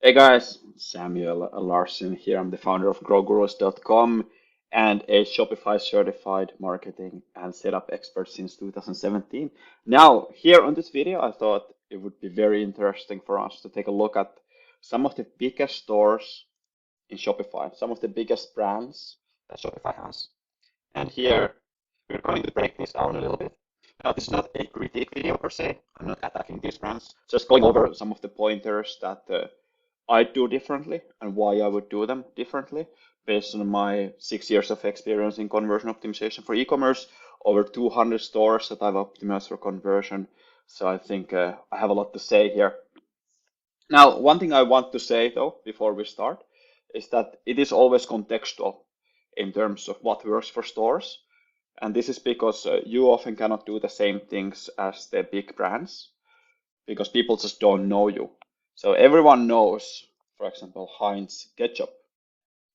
Hey guys, Samuel Larsen here. I'm the founder of growgurus.com and a Shopify certified marketing and setup expert since 2017. Now, here on this video, I thought it would be very interesting for us to take a look at some of the biggest stores in Shopify, some of the biggest brands that Shopify has. And here, we're going to break this down a little bit. Now, this is not a critique video per se. I'm not attacking these brands. Just going over some of the pointers that I do differently and why I would do them differently based on my 6 years of experience in conversion optimization for e-commerce, over 200 stores that I've optimized for conversion. So I think I have a lot to say here. Now, one thing I want to say though, before we start, is that it is always contextual in terms of what works for stores. And this is because you often cannot do the same things as the big brands because people just don't know you. So everyone knows, for example, Heinz ketchup,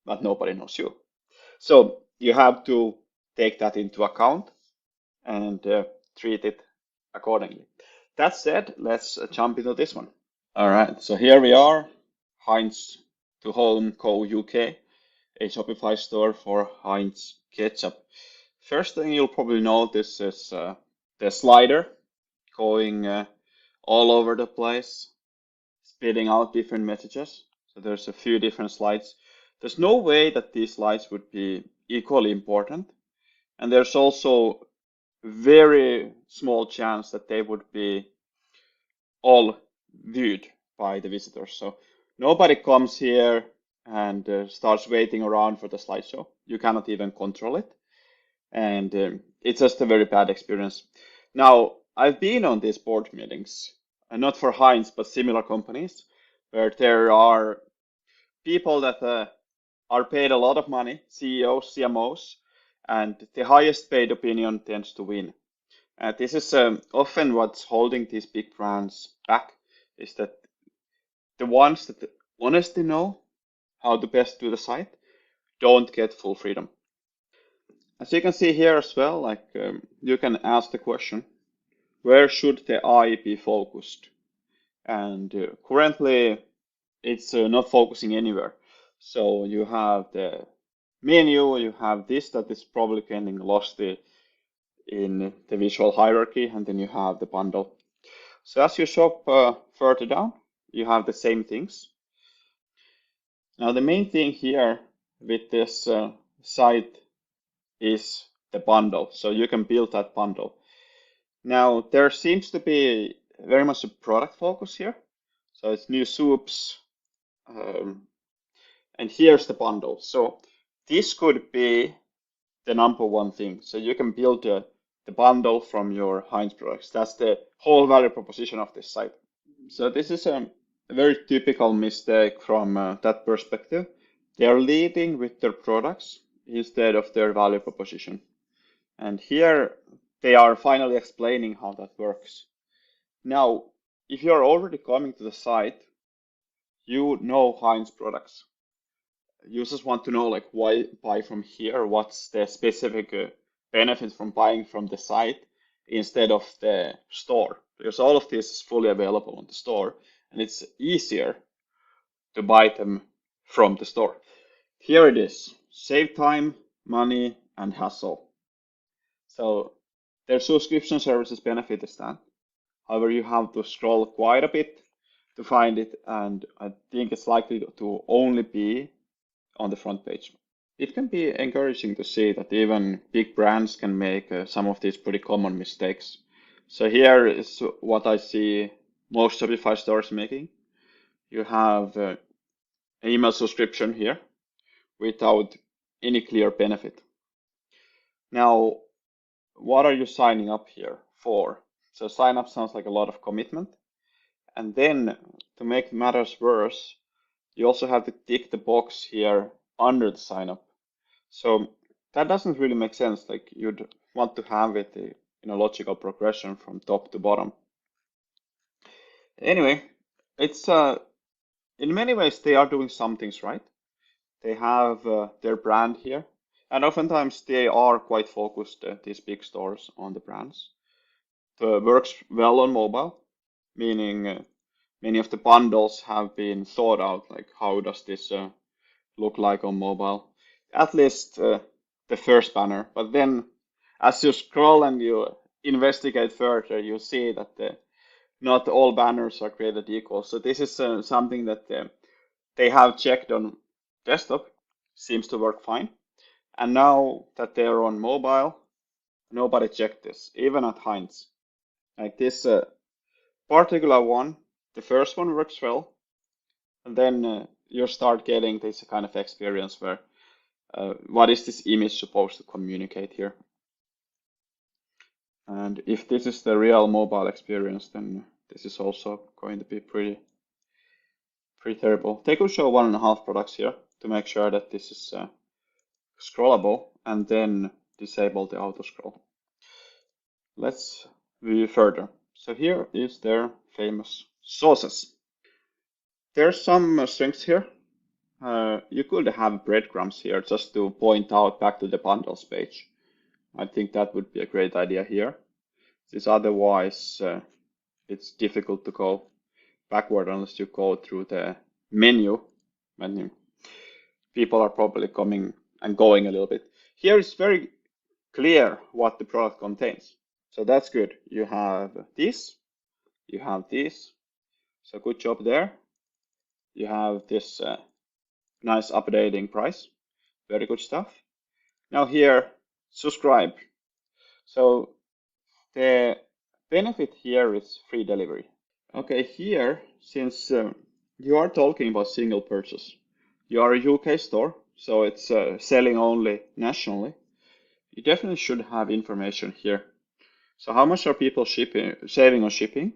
but nobody knows you. So you have to take that into account and treat it accordingly. That said, let's jump into this one. All right, so here we are, Heinz to Home Co. UK, a Shopify store for Heinz ketchup. First thing you'll probably notice is the slider going all over the place, spitting out different messages. So there's a few different slides. There's no way that these slides would be equally important. And there's also very small chance that they would be all viewed by the visitors. So nobody comes here and starts waiting around for the slideshow. You cannot even control it. And it's just a very bad experience. Now, I've been on these board meetings, and not for Heinz, but similar companies, where there are people that are paid a lot of money, CEOs, CMOs, and the highest paid opinion tends to win. This is often what's holding these big brands back, is that the ones that honestly know how to best do the site don't get full freedom. As you can see here as well, like you can ask the question, where should the eye be focused? And currently it's not focusing anywhere. So you have the menu, you have this that is probably getting lost in the visual hierarchy, and then you have the bundle. So as you shop further down, you have the same things. Now the main thing here with this site is the bundle. So you can build that bundle. Now there seems to be very much a product focus here. So it's new soups, and here's the bundle. So this could be the number one thing. So you can build the bundle from your Heinz products. That's the whole value proposition of this site. So this is a very typical mistake from that perspective. They are leading with their products instead of their value proposition. And here they are finally explaining how that works. Now, if you are already coming to the site, you know Heinz products. You just want to know like why buy from here, what's the specific benefit from buying from the site instead of the store, because all of this is fully available on the store and it's easier to buy them from the store. Here it is, save time, money, and hassle. So their subscription services benefit is that. However, you have to scroll quite a bit to find it, and I think it's likely to only be on the front page. It can be encouraging to see that even big brands can make some of these pretty common mistakes. So here is what I see most Shopify stores making. You have an email subscription here without any clear benefit. Now, what are you signing up here for? So sign up sounds like a lot of commitment. And then to make matters worse, you also have to tick the box here under the sign up. So that doesn't really make sense. Like you'd want to have it in a logical progression from top to bottom. Anyway, it's in many ways they are doing some things right. They have their brand here, and oftentimes they are quite focused, these big stores, on the brands. It works well on mobile, meaning many of the bundles have been thought out, like how does this look like on mobile? At least the first banner. But then as you scroll and you investigate further, you see that not all banners are created equal. So this is something that they have checked on desktop, seems to work fine. And now that they're on mobile, nobody checked this, even at Heinz. Like this particular one, the first one works well, and then you start getting this kind of experience where what is this image supposed to communicate here? And if this is the real mobile experience, then this is also going to be pretty terrible. They could show 1.5 products here to make sure that this is scrollable, and then disable the auto scroll. Let's view further. So here is their famous sources. There's some strings here. You could have breadcrumbs here just to point out back to the bundles page. I think that would be a great idea here, since otherwise it's difficult to go backward unless you go through the menu. People are probably coming and going a little bit. Here is very clear what the product contains. So that's good. You have this, you have this. So good job there. You have this nice updating price. Very good stuff. Now here, subscribe. So the benefit here is free delivery. Okay, here, since you are talking about single purchase, you are a UK store, so it's selling only nationally. You definitely should have information here. So how much are people saving on shipping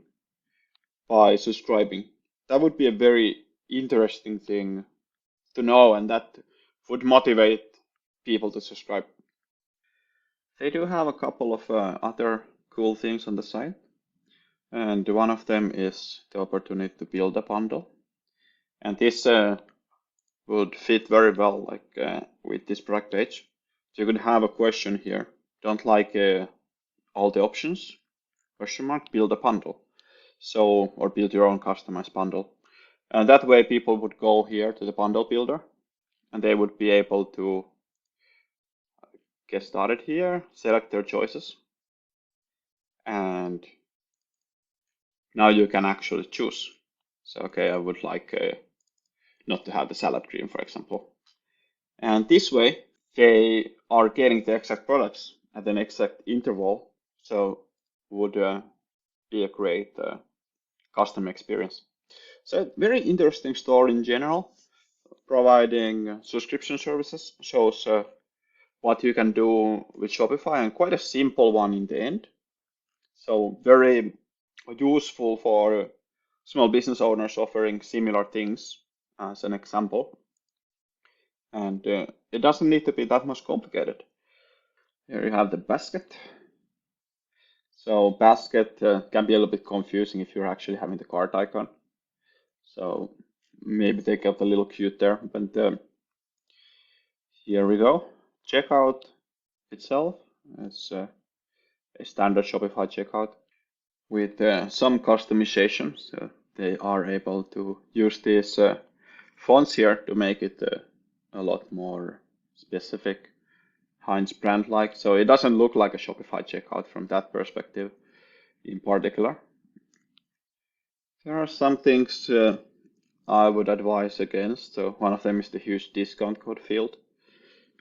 by subscribing? That would be a very interesting thing to know, and that would motivate people to subscribe. They do have a couple of other cool things on the site, and one of them is the opportunity to build a bundle. And this would fit very well with this product page. So you could have a question here. Don't like all the options? Question mark, build a bundle. So, or build your own customized bundle. And that way people would go here to the bundle builder and they would be able to get started here, select their choices. And now you can actually choose. So, okay, I would like not to have the salad cream, for example. And this way they are getting the exact products at an exact interval. So would be a great customer experience. So very interesting store in general, providing subscription services, shows what you can do with Shopify, and quite a simple one in the end. So very useful for small business owners offering similar things as an example. And it doesn't need to be that much complicated. Here you have the basket. So basket can be a little bit confusing if you're actually having the cart icon. So maybe they got a little cute there, but here we go. Checkout itself is a standard Shopify checkout with some customization. So they are able to use these fonts here to make it a lot more specific, Heinz brand-like. So it doesn't look like a Shopify checkout from that perspective in particular. There are some things I would advise against. So one of them is the huge discount code field.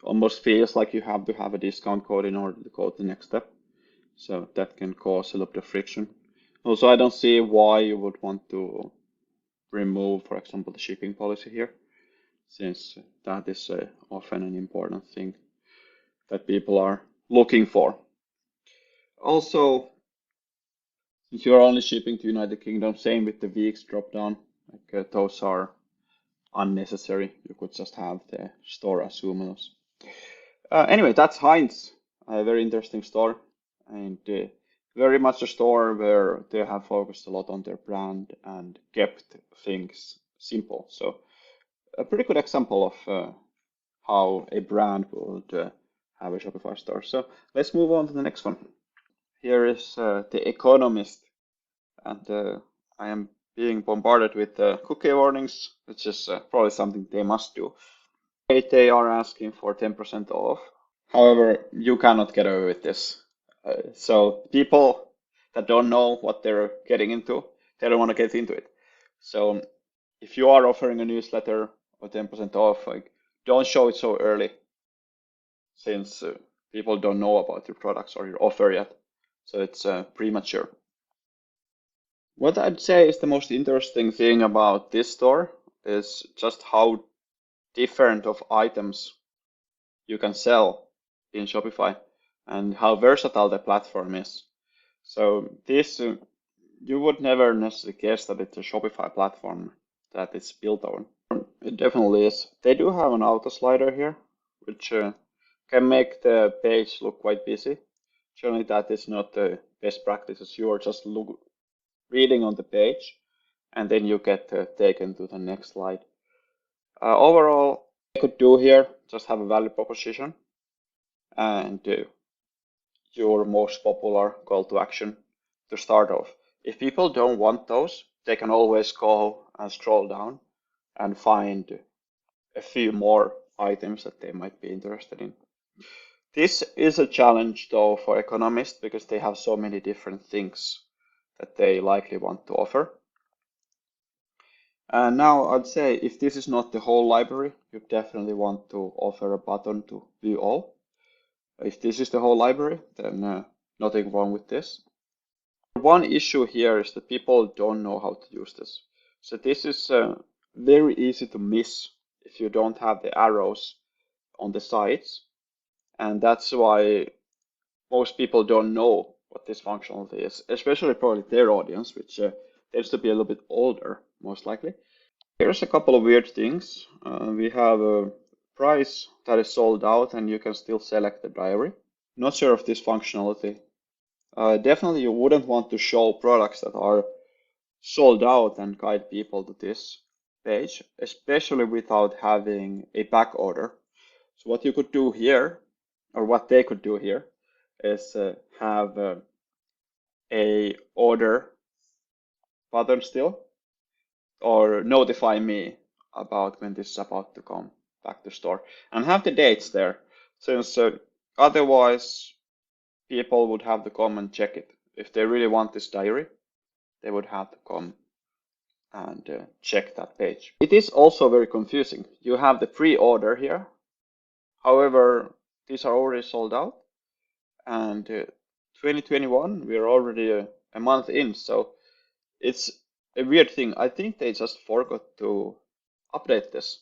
Almost feels like you have to have a discount code in order to go to the next step. So that can cause a little bit of friction. Also, I don't see why you would want to remove, for example, the shipping policy here, since that is often an important thing that people are looking for. Also, since you're only shipping to United Kingdom, same with the weeks drop down, like those are unnecessary. You could just have the store assume those. Anyway, that's Heinz, a very interesting store, and very much a store where they have focused a lot on their brand and kept things simple. So a pretty good example of how a brand would have a Shopify store. So let's move on to the next one. Here is The Economist, and I am being bombarded with cookie warnings, which is probably something they must do. They are asking for 10% off. However, you cannot get away with this. So people that don't know what they're getting into, they don't want to get into it. So if you are offering a newsletter or 10% off, like don't show it so early, since people don't know about your products or your offer yet. So it's premature. What I'd say is the most interesting thing about this store is just how different of items you can sell in Shopify and how versatile the platform is. So this, you would never necessarily guess that it's a Shopify platform that it's built on. It definitely is. They do have an auto slider here, which can make the page look quite busy. Generally, that is not the best practices. You are just reading on the page, and then you get taken to the next slide. Overall, I could do here just have a value proposition and your most popular call to action to start off. If people don't want those, they can always go and scroll down and find a few more items that they might be interested in. This is a challenge though for economists because they have so many different things that they likely want to offer. And now I'd say if this is not the whole library, you definitely want to offer a button to view all. If this is the whole library, then nothing wrong with this. One issue here is that people don't know how to use this. So this is very easy to miss if you don't have the arrows on the sides. And that's why most people don't know what this functionality is, especially probably their audience, which tends to be a little bit older, most likely. Here's a couple of weird things. We have a price that is sold out and you can still select the diary. Not sure of this functionality. Definitely you wouldn't want to show products that are sold out and guide people to this page, especially without having a back order. So what you could do here, or what they could do here, is have a order button still, or notify me about when this is about to come back to store, and have the dates there, since otherwise people would have to come and check it. If they really want this diary, they would have to come and check that page. It is also very confusing. You have the pre-order here. However, these are already sold out. And 2021, we are already a month in. So it's a weird thing. I think they just forgot to update this.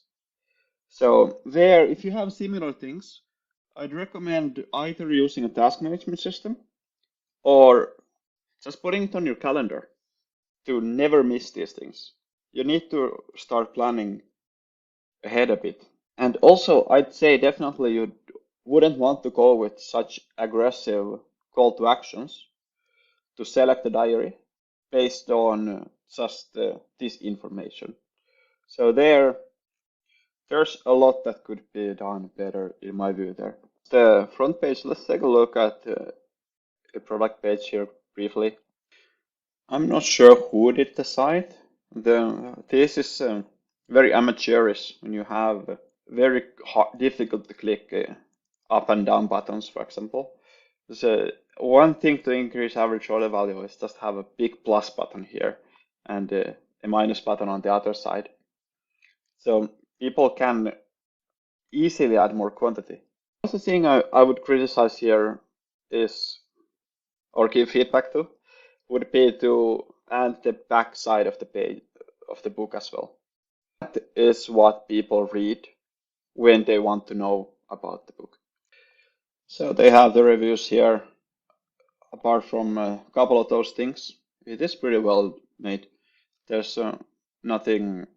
So there, if you have similar things, I'd recommend either using a task management system or just putting it on your calendar to never miss these things. You need to start planning ahead a bit. And also, I'd say definitely you wouldn't want to go with such aggressive call to actions to select the diary based on just this information. So there's a lot that could be done better in my view there. The front page, let's take a look at the product page here briefly. I'm not sure who did the site. This is very amateurish when you have very difficult to click up and down buttons, for example. So one thing to increase average order value is just have a big plus button here and a minus button on the other side. So people can easily add more quantity. The thing I would criticize here is, or give feedback to, would be to add the back side of the page of the book as well. That is what people read when they want to know about the book. So they have the reviews here. Apart from a couple of those things, it is pretty well made. There's nothing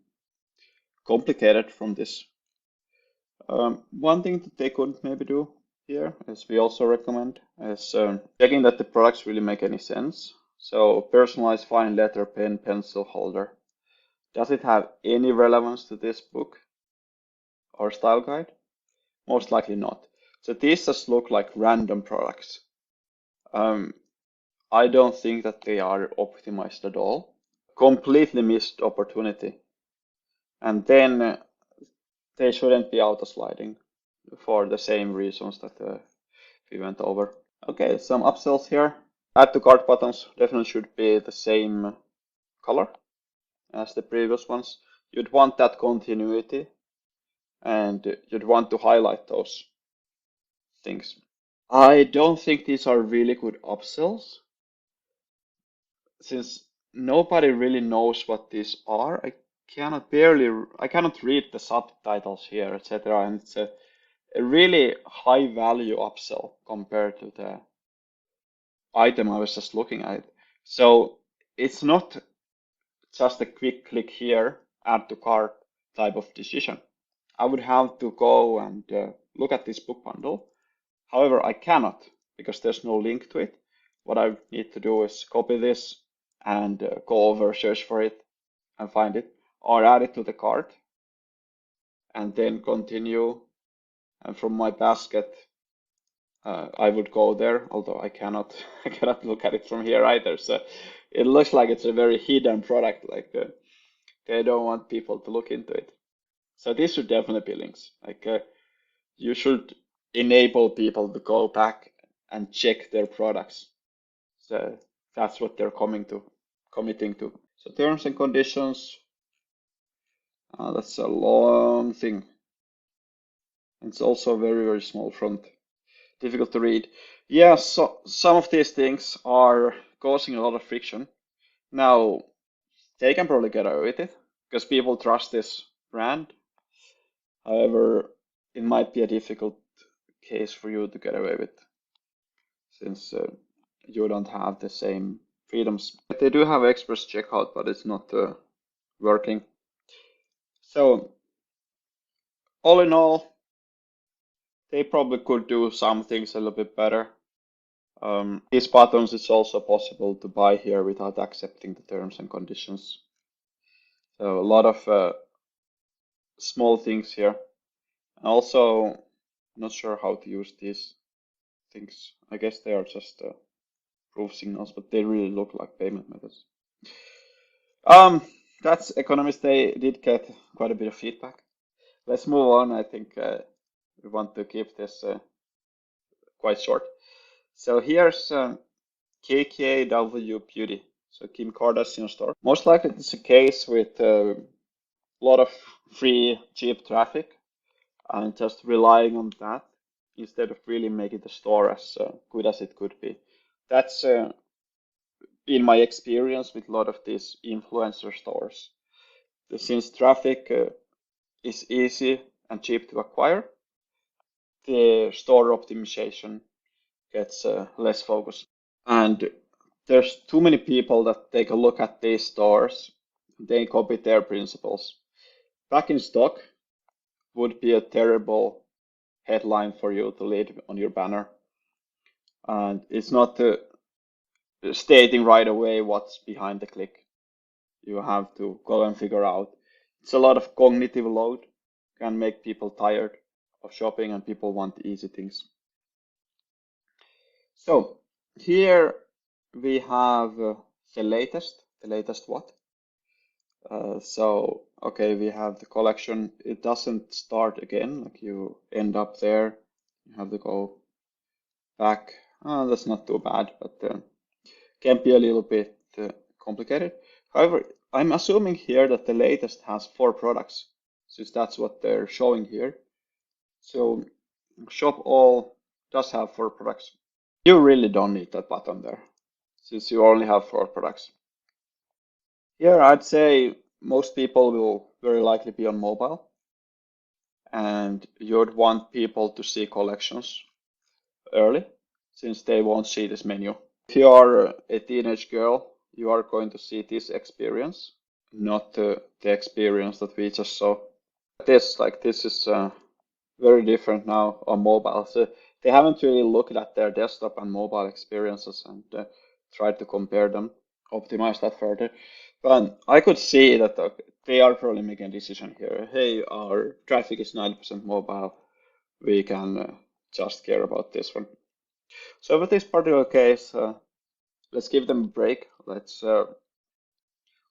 complicated from this. One thing that they could maybe do here, as we also recommend, is checking that the products really make any sense. So personalized fine letter pen pencil holder. Does it have any relevance to this book or style guide? Most likely not. So these just look like random products. I don't think that they are optimized at all. completely missed opportunity. And then they shouldn't be auto sliding for the same reasons that we went over. Okay, some upsells here. Add to cart buttons definitely should be the same color as the previous ones. You'd want that continuity and you'd want to highlight those things. I don't think these are really good upsells since nobody really knows what these are. I cannot read the subtitles here, etc. And it's a really high value upsell compared to the item I was just looking at. So it's not just a quick click here, add to cart type of decision. I would have to go and look at this book bundle. However, I cannot because there's no link to it. What I need to do is copy this and go over, search for it and find it, or add it to the cart and then continue. And from my basket, I would go there, although I cannot I cannot look at it from here either. So it looks like it's a very hidden product, like they don't want people to look into it. So these should definitely be links. Like you should enable people to go back and check their products. So that's what they're committing to. So terms and conditions, that's a long thing. It's also very, very small font, difficult to read. Yeah, so some of these things are causing a lot of friction. Now, they can probably get away with it because people trust this brand. However, it might be a difficult case for you to get away with since you don't have the same freedoms. They do have express checkout, but it's not working. So, all in all, they probably could do some things a little bit better. These buttons, it's also possible to buy here without accepting the terms and conditions. So a lot of small things here. Also, not sure how to use these things. I guess they are just proof signals, but they really look like payment methods. That's Economist. They did get quite a bit of feedback. Let's move on. I think we want to keep this quite short. So here's KKW Beauty. So Kim Kardashian store. Most likely it's a case with a lot of free, cheap traffic and just relying on that instead of really making the store as good as it could be. That's been my experience with a lot of these influencer stores. Since traffic is easy and cheap to acquire, the store optimization gets less focus. And there's too many people that take a look at these stores, they copy their principles. Back in stock would be a terrible headline for you to lead on your banner. And it's not stating right away what's behind the click. You have to go and figure out. It's a lot of cognitive load, can make people tired of shopping and people want easy things. So here we have the latest what? So, okay, we have the collection. It doesn't start again, like you end up there. You have to go back. That's not too bad, but can be a little bit complicated. However, I'm assuming here that the latest has 4 products, since that's what they're showing here. So shop all does have 4 products. You really don't need that button there, since you only have 4 products. Here, I'd say most people will very likely be on mobile, and you'd want people to see collections early, since they won't see this menu. If you are a teenage girl, you are going to see this experience, not the experience that we just saw. This is very different now on mobile. So they haven't really looked at their desktop and mobile experiences and tried to compare them, optimize that further. But I could see that they are probably making a decision here. Hey, our traffic is 90% mobile. We can just care about this one. So with this particular case, let's give them a break. Let's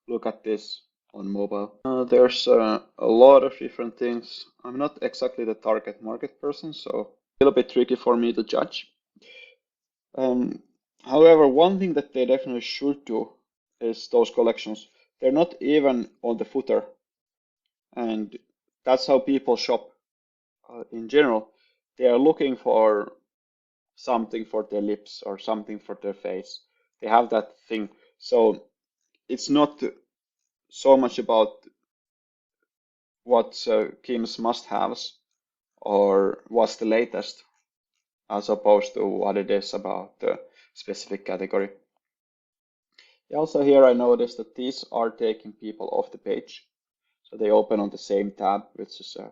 look at this on mobile. There's a lot of different things. I'm not exactly the target market person, so a little bit tricky for me to judge. However, one thing that they definitely should do is those collections. They're not even on the footer, and that's how people shop in general. They are looking for something for their lips or something for their face. They have that thing. So it's not so much about what's Kim's must-haves or what's the latest, as opposed to what it is about the specific category. Also here I noticed that these are taking people off the page. So they open on the same tab, which is a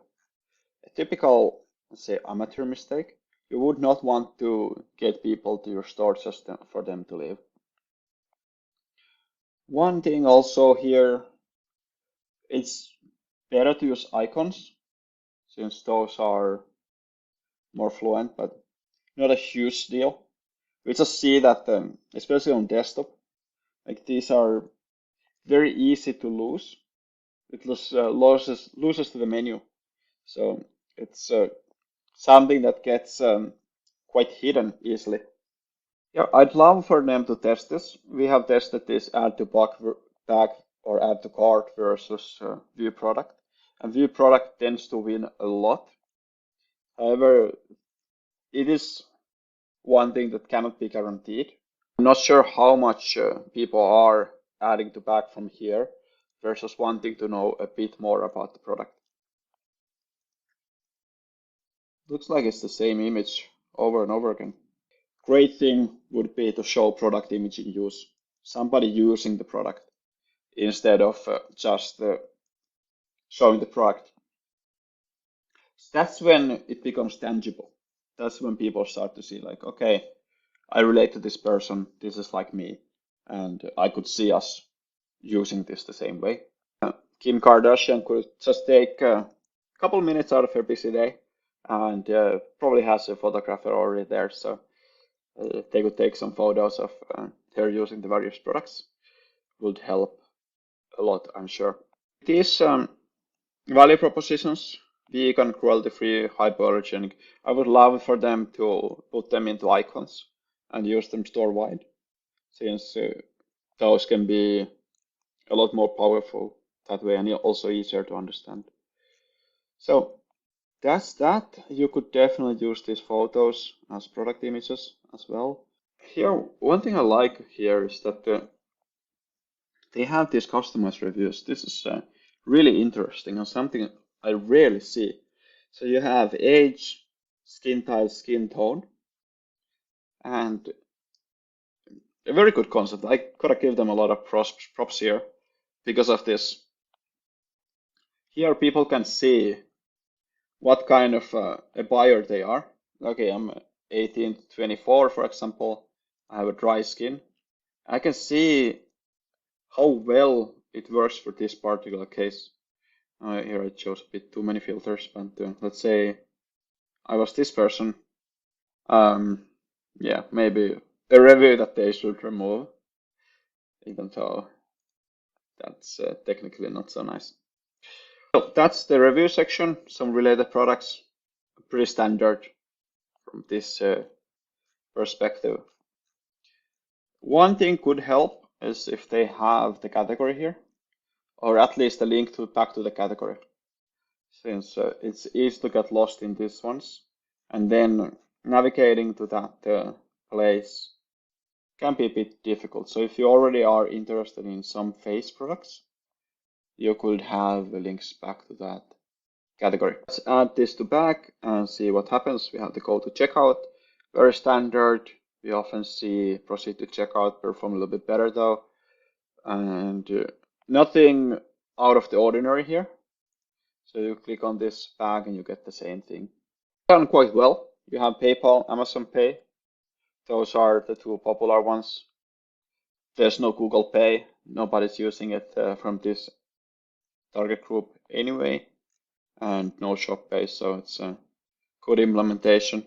typical, let's say, amateur mistake. You would not want to get people to your store just for them to leave. One thing also here, it's better to use icons since those are more fluent, but not a huge deal. We just see that, especially on desktop, like these are very easy to lose. It loses to the menu. So it's something that gets quite hidden easily. Yeah, I'd love for them to test this. We have tested this add to bag or add to cart versus view product, and view product tends to win a lot. However, it is one thing that cannot be guaranteed. I'm not sure how much people are adding to bag from here versus wanting to know a bit more about the product. Looks like it's the same image over and over again. Great thing would be to show product image in use. Somebody using the product instead of just showing the product. That's when it becomes tangible. That's when people start to see like, okay, I relate to this person. This is like me. And I could see us using this the same way. Kim Kardashian could just take a couple minutes out of her busy day and probably has a photographer already there. So they could take some photos of her using the various products. Would help a lot, I'm sure. These value propositions, vegan, cruelty-free, hypoallergenic, I would love for them to put them into icons and use them store-wide, since those can be a lot more powerful that way and also easier to understand. So that's that. You could definitely use these photos as product images as well. Here, one thing I like here is that they have these customized reviews. This is really interesting and something I rarely see. So you have age, skin type, skin tone, and a very good concept. I gotta give them a lot of props here because of this. Here people can see what kind of a buyer they are. Okay, I'm 18 to 24, for example. I have a dry skin. I can see how well it works for this particular case. Here I chose a bit too many filters, but let's say I was this person. Yeah, maybe a review that they should remove, even though that's technically not so nice. So that's the review section. Some related products, pretty standard from this perspective. One thing could help is if they have the category here, or at least a link back to the category, since it's easy to get lost in these ones, and then navigating to that place can be a bit difficult. So if you already are interested in some face products, you could have links back to that category. Let's add this to back and see what happens. We have the go to checkout, very standard. We often see proceed to checkout perform a little bit better though, and nothing out of the ordinary here. So you click on this bag and you get the same thing. Done quite well. You have PayPal, Amazon Pay. Those are the two popular ones. There's no Google Pay. Nobody's using it from this target group anyway, and no Shop Pay, so it's a good implementation.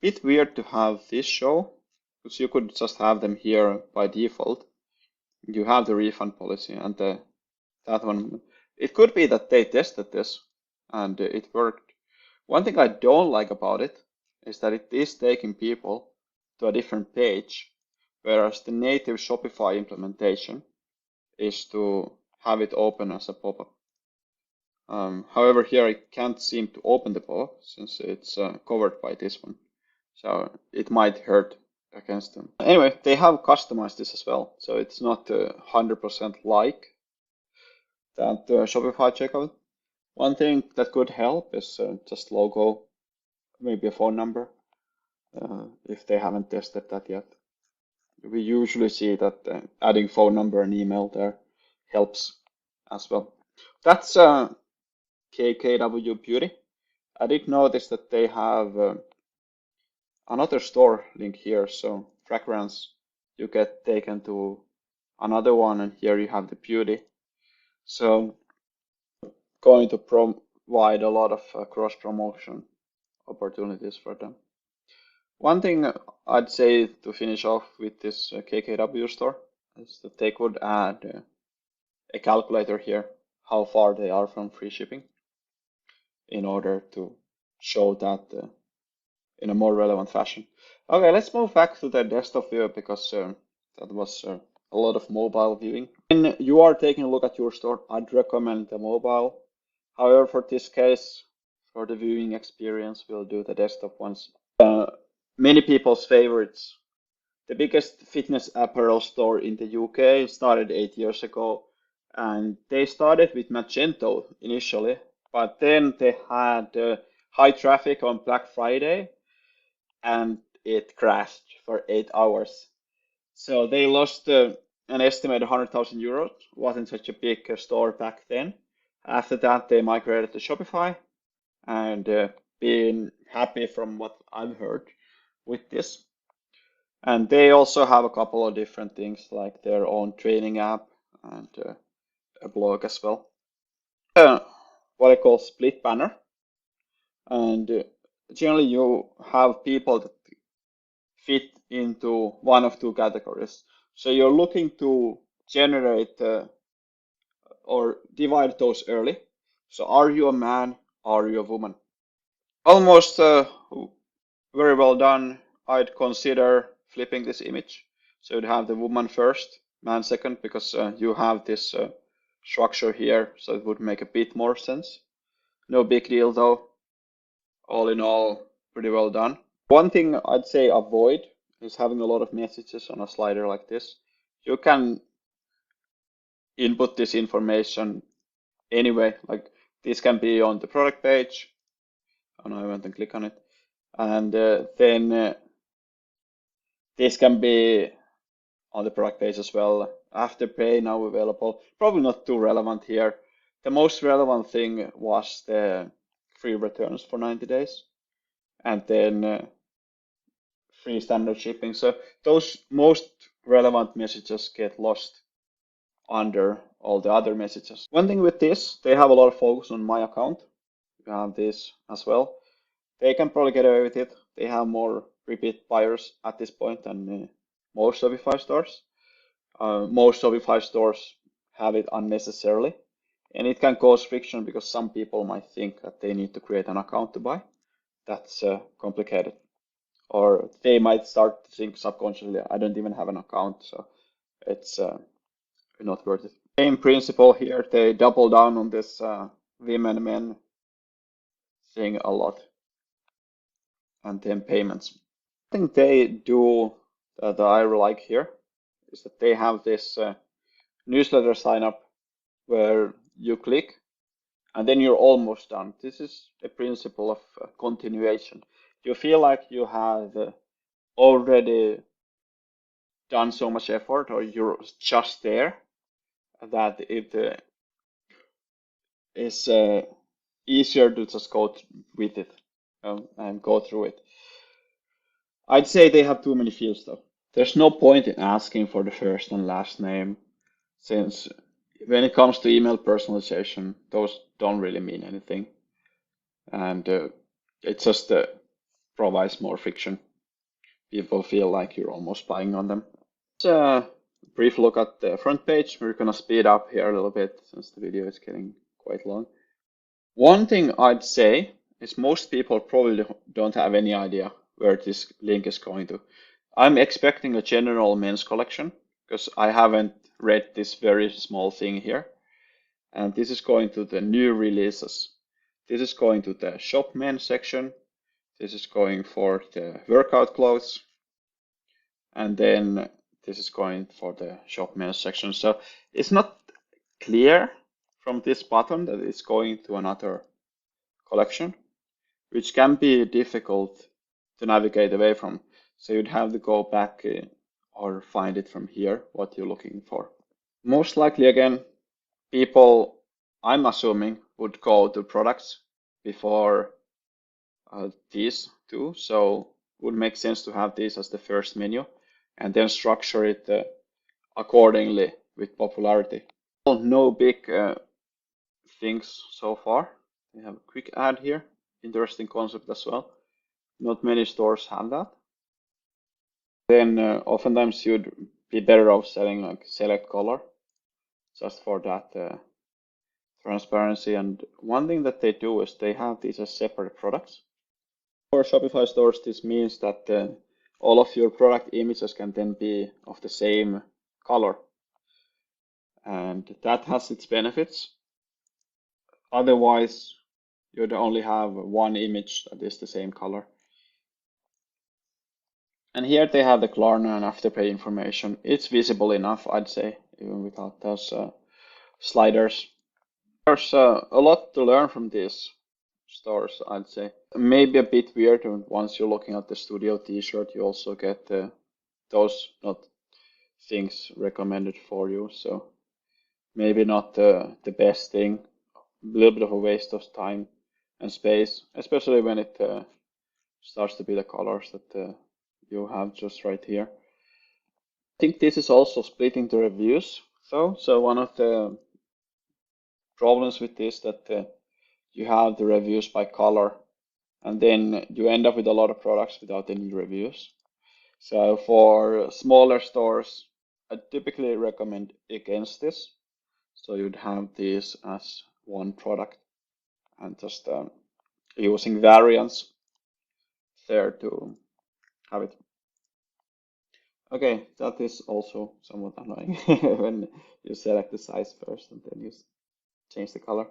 Bit weird to have this show, because you could just have them here by default. you have the refund policy, and that one, it could be that they tested this and it worked. One thing I don't like about it is that it is taking people to a different page, whereas the native Shopify implementation is to have it open as a pop-up. However, here I can't seem to open the pop-up since it's covered by this one. So it might hurt against them. Anyway, they have customized this as well. So it's not 100% like that Shopify checkout. One thing that could help is just logo, maybe a phone number, if they haven't tested that yet. We usually see that adding phone number and email there helps as well. That's KKW Beauty. I did notice that they have another store link here. So fragrance, you get taken to another one, and here you have the beauty. So going to provide a lot of cross promotion opportunities for them. One thing I'd say to finish off with this KKW store is that they could add a calculator here, how far they are from free shipping, in order to show that in a more relevant fashion. Okay, let's move back to the desktop view because that was a lot of mobile viewing. When you are taking a look at your store, I'd recommend the mobile. However, for this case, for the viewing experience, we'll do the desktop ones. Many people's favorites. The biggest fitness apparel store in the UK started 8 years ago, and they started with Magento initially, but then they had high traffic on Black Friday, and it crashed for 8 hours. So they lost an estimated 100,000 euros. Wasn't such a big store back then. After that, they migrated to Shopify, and been happy from what I've heard with this. And they also have a couple of different things like their own training app and a blog as well. What I call split banner. And generally you have people that fit into one of two categories. So you're looking to generate or divide those early. So are you a man? Are you a woman? Almost very well done. I'd consider flipping this image. So you'd have the woman first, man second, because you have this structure here, so it would make a bit more sense. No big deal though. All in all, pretty well done. One thing I'd say avoid is having a lot of messages on a slider like this. You can input this information anyway, like this can be on the product page. Oh no, I went and click on it. And then this can be on the product page as well. Afterpay now available. Probably not too relevant here. The most relevant thing was the free returns for 90 days. And then free standard shipping. So those most relevant messages get lost under all the other messages. One thing with this, they have a lot of focus on my account. You have this as well. They can probably get away with it. They have more repeat buyers at this point than most Shopify stores. Most Shopify stores have it unnecessarily, and it can cause friction because some people might think that they need to create an account to buy. That's complicated. Or they might start to think subconsciously, I don't even have an account, so it's not worth it. Same principle here, they double down on this women men thing a lot. And then payments. I think they do that I like here is that they have this newsletter sign up where you click and then you're almost done. This is a principle of continuation. You feel like you have already done so much effort or you're just there that it is easier to just go with it and go through it. I'd say they have too many fields though. There's no point in asking for the first and last name since when it comes to email personalization, those don't really mean anything. And it just provides more friction. People feel like you're almost spying on them. It's brief look at the front page. We're gonna speed up here a little bit since the video is getting quite long. One thing I'd say is most people probably don't have any idea where this link is going to. I'm expecting a general men's collection because I haven't read this very small thing here. And this is going to the new releases. This is going to the shop men section. This is going for the workout clothes. And then this is going for the shop men section. So it's not clear from this button that it's going to another collection, which can be difficult to navigate away from. So you'd have to go back or find it from here, what you're looking for. Most likely, again, people, I'm assuming, would go to products before these two. So it would make sense to have this as the first menu and then structure it accordingly with popularity. Well, no big things so far. We have a quick ad here. Interesting concept as well. Not many stores have that. Then oftentimes you'd be better off selling like select color just for that transparency. And one thing that they do is they have these as separate products. For Shopify stores, this means that all of your product images can then be of the same color. And that has its benefits. Otherwise, you'd only have one image that is the same color. And here they have the Klarna and Afterpay information. It's visible enough, I'd say, even without those sliders. There's a lot to learn from these stores, I'd say. Maybe a bit weird once you're looking at the studio t-shirt, you also get those not things recommended for you. So maybe not the best thing. A little bit of a waste of time and space, especially when it starts to be the colors that you have just right here. I think this is also splitting the reviews though. So one of the problems with this that you have the reviews by color and then you end up with a lot of products without any reviews. So for smaller stores, I typically recommend against this. So you'd have these as one product and just using variants there to have it. Okay, that is also somewhat annoying when you select the size first and then you change the color.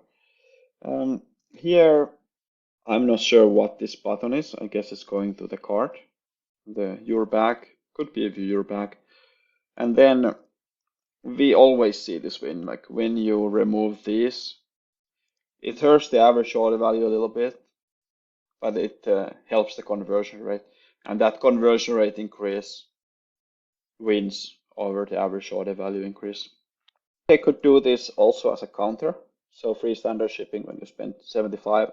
Here, I'm not sure what this button is. I guess it's going to the cart. The your bag could be your bag. And then we always see this when you remove these, it hurts the average order value a little bit, but it helps the conversion rate. And that conversion rate increase wins over the average order value increase. They could do this also as a counter. So free standard shipping when you spend 75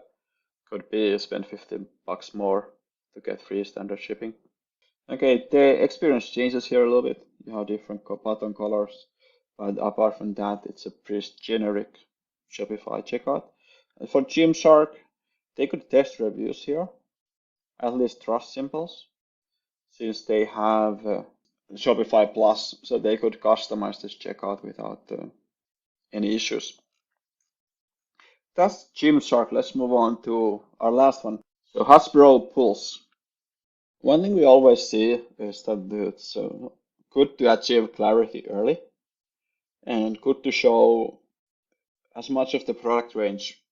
could be spend $50 more to get free standard shipping. Okay, the experience changes here a little bit. You have different button colors, but apart from that, it's a pretty generic Shopify checkout. And for Gymshark, they could test reviews here, at least trust symbols, since they have Shopify Plus, so they could customize this checkout without any issues. That's Gymshark. Let's move on to our last one. So Hasbro Pulse. One thing we always see is that it's good to achieve clarity early and good to show as much of the product range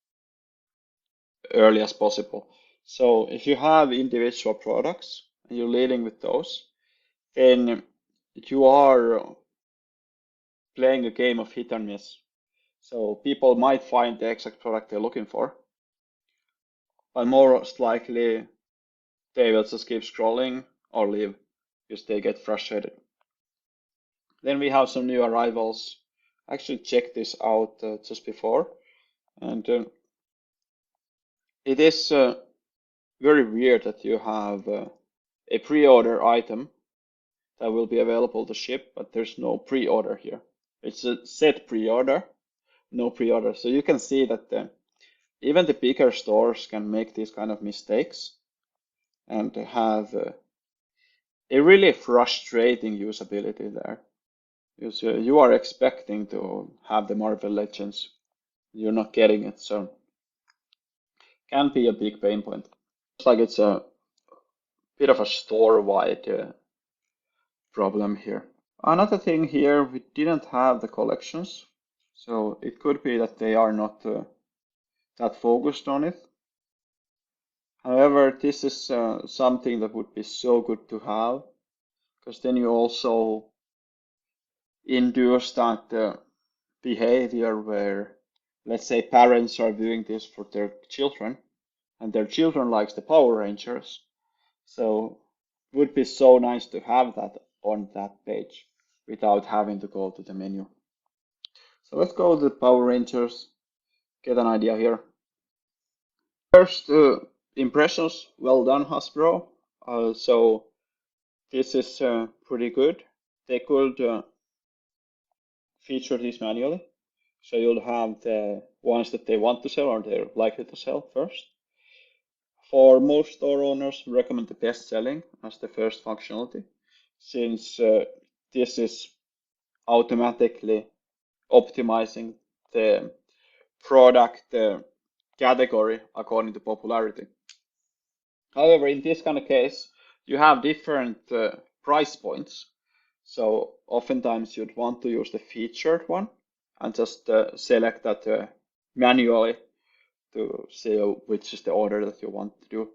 early as possible. So if you have individual products and you're leading with those, then you are playing a game of hit and miss. So people might find the exact product they're looking for, but most likely they will just keep scrolling or leave because they get frustrated. Then we have some new arrivals. I actually checked this out just before, and it is very weird that you have a pre-order item that will be available to ship, but there's no pre-order here. It's a set pre-order, no pre-order. So you can see that even the bigger stores can make these kind of mistakes and have a really frustrating usability there. Because you are expecting to have the Marvel Legends. You're not getting it, so can be a big pain point. It's like it's a bit of a store-wide problem here. Another thing here, we didn't have the collections, so it could be that they are not that focused on it. However, this is something that would be so good to have, because then you also induce that behavior where, let's say, parents are doing this for their children, and their children likes the Power Rangers. So it would be so nice to have that on that page without having to go to the menu. So let's go to the Power Rangers, get an idea here. First impressions, well done Hasbro. So this is pretty good. They could feature this manually. So you'll have the ones that they want to sell or they're likely to sell first. For most store owners, we recommend the best selling as the first functionality, since this is automatically optimizing the product category according to popularity. However, in this kind of case, you have different price points. So oftentimes you'd want to use the featured one and just select that manually to see which is the order that you want to do.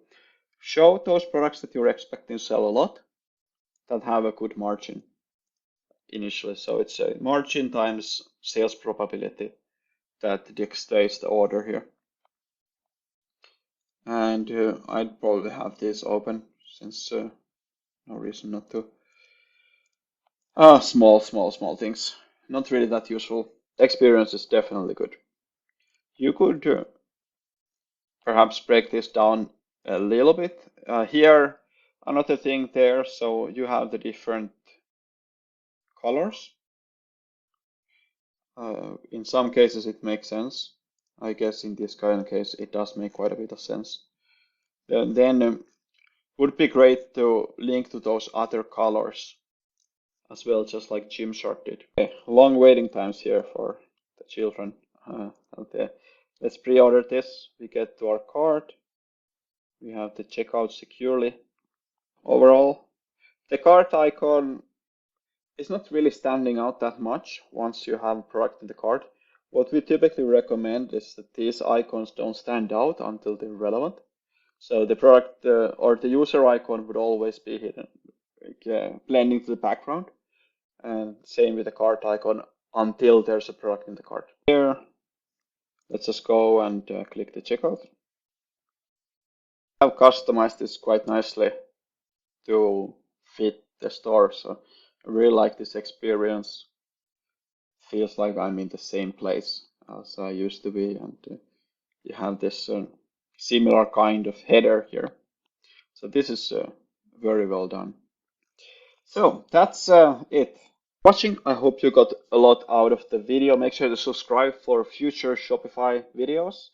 Show those products that you're expecting to sell a lot that have a good margin initially. So it's a margin times sales probability that dictates the order here. And I'd probably have this open since no reason not to. Small things. Not really that useful. Experience is definitely good. You could perhaps break this down a little bit. Here, another thing there, so you have the different colors. In some cases it makes sense. I guess in this kind of case it does make quite a bit of sense. Then would be great to link to those other colors as well, just like Gymshark did. Okay, long waiting times here for the children. Okay. Let's pre-order this. We get to our cart. We have to check out securely. Overall, the cart icon is not really standing out that much once you have a product in the cart. What we typically recommend is that these icons don't stand out until they're relevant. So the product or the user icon would always be hidden, like, blending to the background. And same with the cart icon until there's a product in the cart. Here, let's just go and click the checkout. I've customized this quite nicely to fit the store, so I really like this experience. Feels like I'm in the same place as I used to be, and you have this similar kind of header here. So this is very well done. So that's it. Watching, I hope you got a lot out of the video. Make sure to subscribe for future Shopify videos.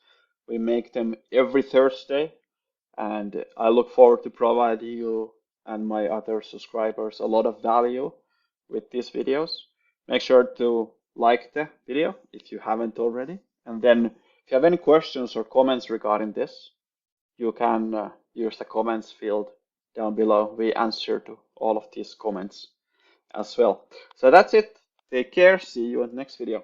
We make them every Thursday, and I look forward to providing you and my other subscribers a lot of value with these videos. Make sure to like the video if you haven't already. And then if you have any questions or comments regarding this, you can use the comments field down below. We answer to all of these comments as well. So that's it. Take care. See you in the next video.